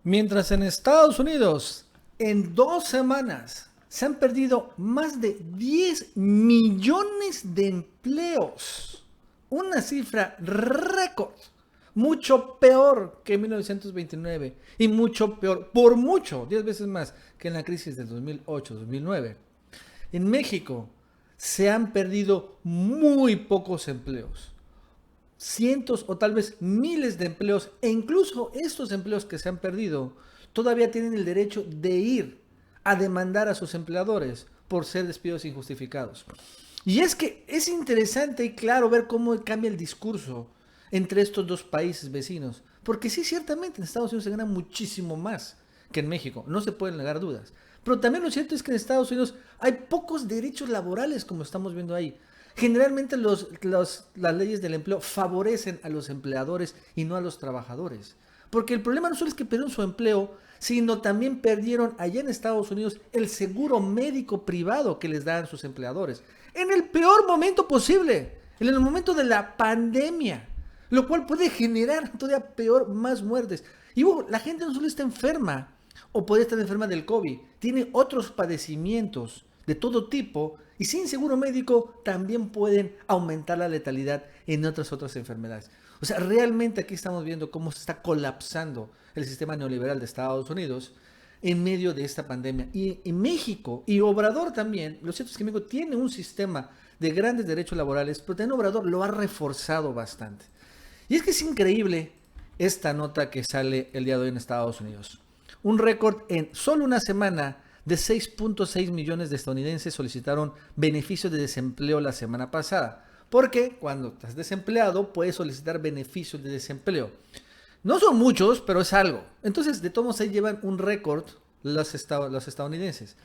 Mientras en Estados Unidos, en 2 semanas, se han perdido más de 10 millones de empleos. Una cifra récord. Mucho peor que en 1929 y mucho peor, por mucho, 10 veces más que en la crisis del 2008-2009. En México se han perdido muy pocos empleos, cientos o tal vez miles de empleos, e incluso estos empleos que se han perdido todavía tienen el derecho de ir a demandar a sus empleadores por ser despidos injustificados. Y es que es interesante y claro ver cómo cambia el discurso entre estos dos países vecinos, porque sí, ciertamente en Estados Unidos se gana muchísimo más que en México, no se pueden negar dudas. Pero también lo cierto es que en Estados Unidos hay pocos derechos laborales, como estamos viendo ahí. Generalmente las leyes del empleo favorecen a los empleadores y no a los trabajadores. Porque el problema no solo es que perdieron su empleo, sino también perdieron allá en Estados Unidos el seguro médico privado que les dan sus empleadores. En el peor momento posible, en el momento de la pandemia, lo cual puede generar todavía peor, más muertes. Y la gente no solo está enferma, o puede estar enferma del COVID, tiene otros padecimientos de todo tipo y sin seguro médico también pueden aumentar la letalidad en otras enfermedades. O sea, realmente aquí estamos viendo cómo se está colapsando el sistema neoliberal de Estados Unidos en medio de esta pandemia. Y en México, y Obrador también, lo cierto es que México tiene un sistema de grandes derechos laborales, pero también Obrador lo ha reforzado bastante. Y es que es increíble esta nota que sale el día de hoy en Estados Unidos. Un récord en solo una semana de 6.6 millones de estadounidenses solicitaron beneficios de desempleo la semana pasada. Porque cuando estás desempleado puedes solicitar beneficios de desempleo. No son muchos, pero es algo. Entonces, de todos modos, ahí llevan un récord los estadounidenses.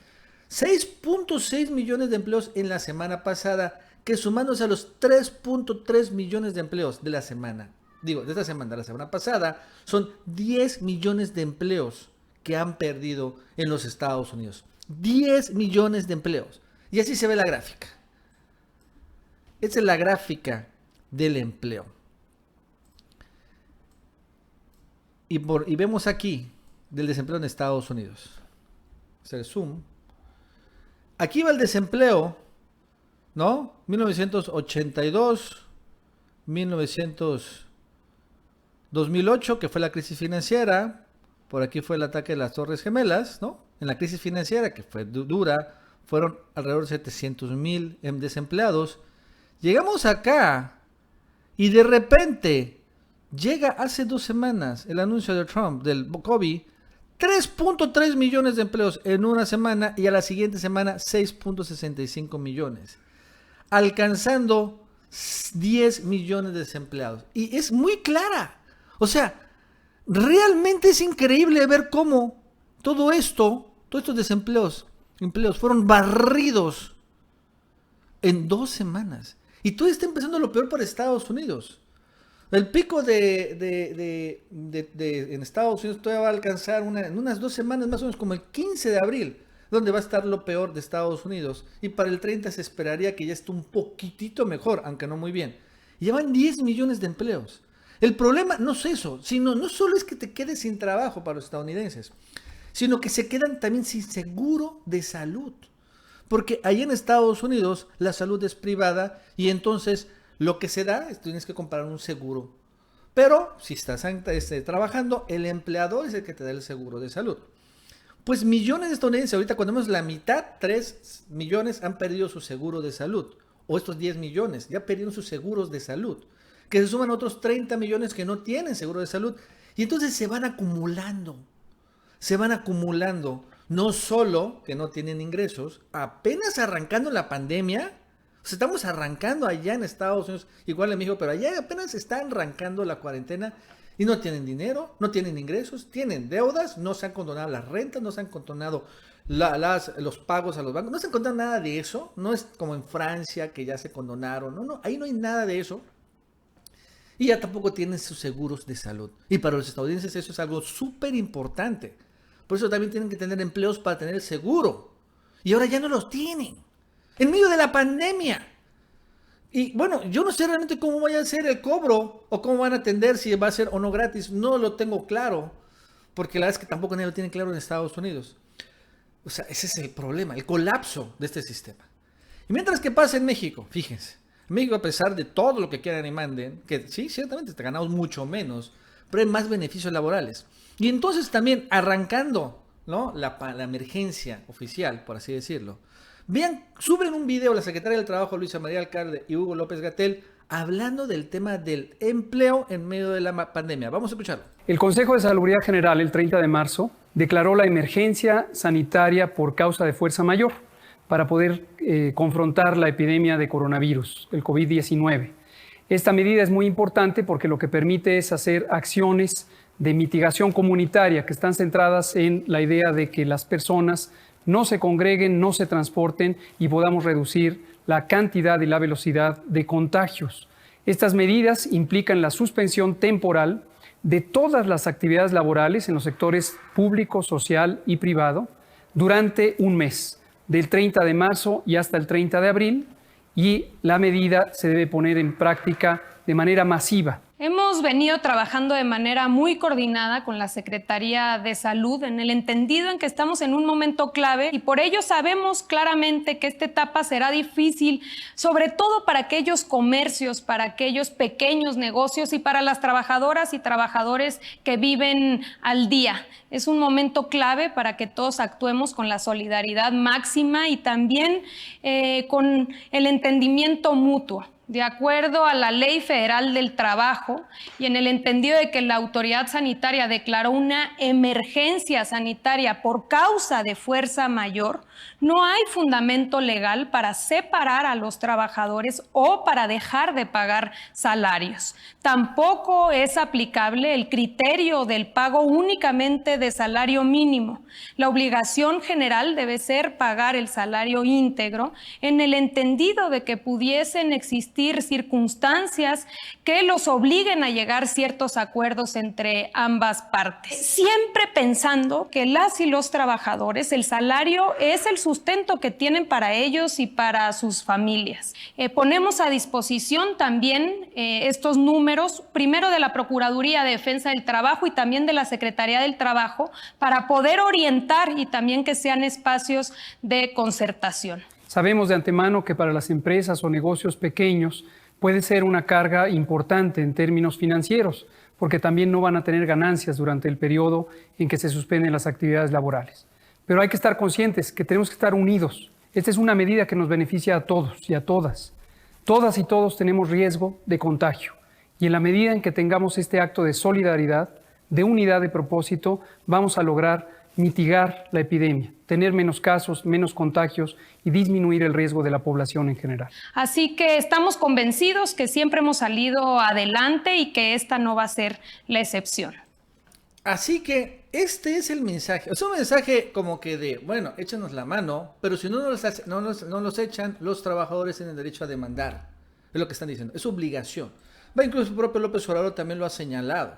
6.6 millones de empleos en la semana pasada, que sumándose a los 3.3 millones de empleos de la semana, digo, de esta semana, de la semana pasada, son 10 millones de empleos que han perdido en los Estados Unidos. 10 millones de empleos. Y así se ve la gráfica. Esta es la gráfica del empleo. Y vemos aquí del desempleo en Estados Unidos. Hacer zoom. Aquí va el desempleo, ¿no? 1982, 2008, que fue la crisis financiera. Por aquí fue el ataque de las Torres Gemelas, ¿no? En la crisis financiera, que fue dura, fueron alrededor de 700,000 desempleados. Llegamos acá y de repente llega hace 2 semanas el anuncio de Trump del COVID, 3.3 millones de empleos en una semana y a la siguiente semana 6.65 millones, alcanzando 10 millones de desempleados. Y es muy clara. O sea, realmente es increíble ver cómo todo esto, todos estos empleos fueron barridos en 2 semanas. Y todo está empezando lo peor para Estados Unidos. El pico en Estados Unidos todavía va a alcanzar en unas 2 semanas, más o menos como el 15 de abril, donde va a estar lo peor de Estados Unidos. Y para el 30 se esperaría que ya esté un poquitito mejor, aunque no muy bien. Y llevan 10 millones de empleos. El problema no es eso, sino no solo es que te quedes sin trabajo para los estadounidenses, sino que se quedan también sin seguro de salud. Porque ahí en Estados Unidos la salud es privada y entonces lo que se da es tienes que comprar un seguro. Pero si estás trabajando, el empleador es el que te da el seguro de salud. Pues millones de estadounidenses, ahorita cuando vemos la mitad, 3 millones han perdido su seguro de salud. O estos 10 millones ya perdieron sus seguros de salud. Que se suman otros 30 millones que no tienen seguro de salud. Y entonces se van acumulando. Se van acumulando. No solo que no tienen ingresos, apenas arrancando la pandemia. O sea, estamos arrancando allá en Estados Unidos, igual en México, pero allá apenas están arrancando la cuarentena y no tienen dinero, no tienen ingresos, tienen deudas, no se han condonado las rentas, no se han condonado los pagos a los bancos, no se han condonado nada de eso. No es como en Francia que ya se condonaron, no, ahí no hay nada de eso. Y ya tampoco tienen sus seguros de salud. Y para los estadounidenses eso es algo súper importante. Por eso también tienen que tener empleos para tener el seguro. Y ahora ya no los tienen. En medio de la pandemia. Y bueno, yo no sé realmente cómo vaya a ser el cobro o cómo van a atender, si va a ser o no gratis. No lo tengo claro. porque la verdad es que tampoco nadie lo tiene claro en Estados Unidos. O sea, ese es el problema, el colapso de este sistema. Y mientras que pasa en México, fíjense, en México, a pesar de todo lo que quieran y manden, que sí, ciertamente te ganamos mucho menos, pero hay más beneficios laborales. Y entonces también arrancando, ¿no?, la emergencia oficial, por así decirlo. Vean, suben un video la secretaria del Trabajo, Luisa María Alcalde, y Hugo López-Gatell, hablando del tema del empleo en medio de la pandemia. Vamos a escucharlo. El Consejo de Salubridad General, el 30 de marzo, declaró la emergencia sanitaria por causa de fuerza mayor para poder confrontar la epidemia de coronavirus, el COVID-19. Esta medida es muy importante porque lo que permite es hacer acciones de mitigación comunitaria que están centradas en la idea de que las personas no se congreguen, no se transporten y podamos reducir la cantidad y la velocidad de contagios. Estas medidas implican la suspensión temporal de todas las actividades laborales en los sectores público, social y privado durante un mes, del 30 de marzo y hasta el 30 de abril, y la medida se debe poner en práctica de manera masiva. Hemos venido trabajando de manera muy coordinada con la Secretaría de Salud en el entendido en que estamos en un momento clave y por ello sabemos claramente que esta etapa será difícil, sobre todo para aquellos comercios, para aquellos pequeños negocios y para las trabajadoras y trabajadores que viven al día. Es un momento clave para que todos actuemos con la solidaridad máxima y también con el entendimiento mutuo. De acuerdo a la Ley Federal del Trabajo y en el entendido de que la autoridad sanitaria declaró una emergencia sanitaria por causa de fuerza mayor, no hay fundamento legal para separar a los trabajadores o para dejar de pagar salarios. Tampoco es aplicable el criterio del pago únicamente de salario mínimo. La obligación general debe ser pagar el salario íntegro en el entendido de que pudiesen existir circunstancias que los obliguen a llegar a ciertos acuerdos entre ambas partes. Siempre pensando que las y los trabajadores, el salario es el sustento que tienen para ellos y para sus familias. Ponemos a disposición también estos números, primero de la Procuraduría de Defensa del Trabajo y también de la Secretaría del Trabajo, para poder orientar y también que sean espacios de concertación. Sabemos de antemano que para las empresas o negocios pequeños puede ser una carga importante en términos financieros, porque también no van a tener ganancias durante el periodo en que se suspenden las actividades laborales. Pero hay que estar conscientes que tenemos que estar unidos. Esta es una medida que nos beneficia a todos y a todas. Todas y todos tenemos riesgo de contagio. Y en la medida en que tengamos este acto de solidaridad, de unidad de propósito, vamos a lograr mitigar la epidemia, tener menos casos, menos contagios y disminuir el riesgo de la población en general. Así que estamos convencidos que siempre hemos salido adelante y que esta no va a ser la excepción. Así que este es el mensaje. Es un mensaje como que de, bueno, échanos la mano, pero si no nos echan, los trabajadores tienen derecho a demandar. Es lo que están diciendo. Es obligación. Incluso el propio López Obrador también lo ha señalado.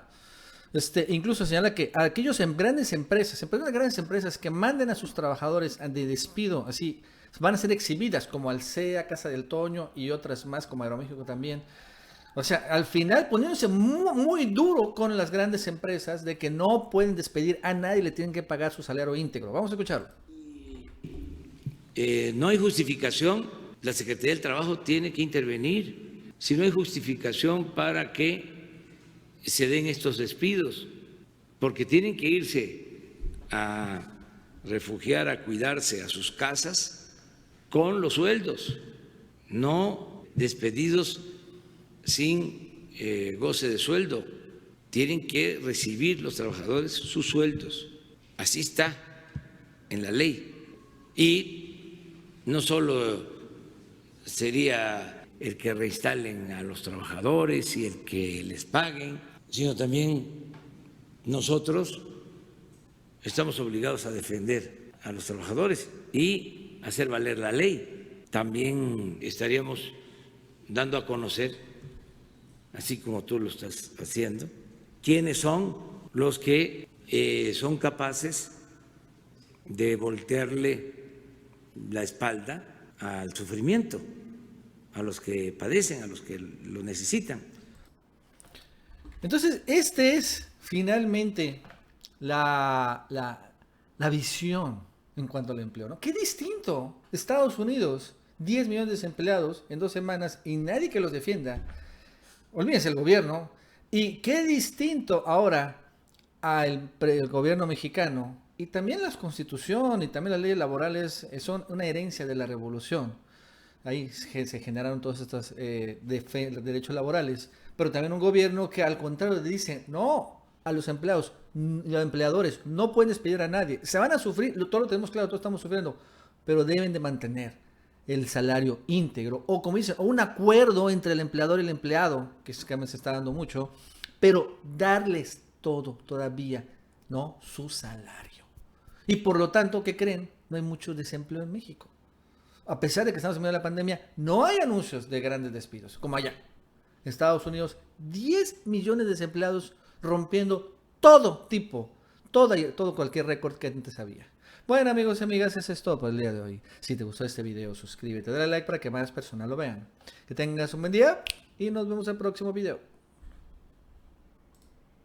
Incluso señala que a aquellos grandes empresas que manden a sus trabajadores de despido, así, van a ser exhibidas, como Alsea, Casa del Toño y otras más, como Aeroméxico también. O sea, al final poniéndose muy, muy duro con las grandes empresas de que no pueden despedir a nadie, le tienen que pagar su salario íntegro. Vamos a escucharlo. No hay justificación, la Secretaría del Trabajo tiene que intervenir. Si no hay justificación para que se den estos despidos, porque tienen que irse a refugiar, a cuidarse a sus casas con los sueldos, no despedidos sin goce de sueldo. Tienen que recibir los trabajadores sus sueldos. Así está en la ley. Y no solo sería el que reinstalen a los trabajadores y el que les paguen, sino también nosotros estamos obligados a defender a los trabajadores y hacer valer la ley. También estaríamos dando a conocer, así como tú lo estás haciendo, quiénes son los que son capaces de voltearle la espalda al sufrimiento, a los que padecen, a los que lo necesitan. Entonces, este es finalmente la visión en cuanto al empleo, ¿no? Qué distinto. Estados Unidos, 10 millones de desempleados en 2 semanas y nadie que los defienda. Olvídense el gobierno. Y qué distinto ahora el gobierno mexicano. Y también la Constitución y también las leyes laborales son una herencia de la revolución. Ahí se generaron todos estos derechos laborales. Pero también un gobierno que al contrario dice, no, a los empleados, los empleadores no pueden despedir a nadie. Se van a sufrir, todo lo tenemos claro, todos estamos sufriendo, pero deben de mantener el salario íntegro. O como dicen, o un acuerdo entre el empleador y el empleado, que se está dando mucho, pero darles todo todavía, ¿no? Su salario. Y por lo tanto, ¿qué creen? No hay mucho desempleo en México. A pesar de que estamos en medio de la pandemia, no hay anuncios de grandes despidos, como allá. Estados Unidos, 10 millones de desempleados rompiendo todo cualquier récord que antes había. Bueno, amigos y amigas, eso es todo por el día de hoy. Si te gustó este video, suscríbete, dale like para que más personas lo vean. Que tengas un buen día y nos vemos en el próximo video.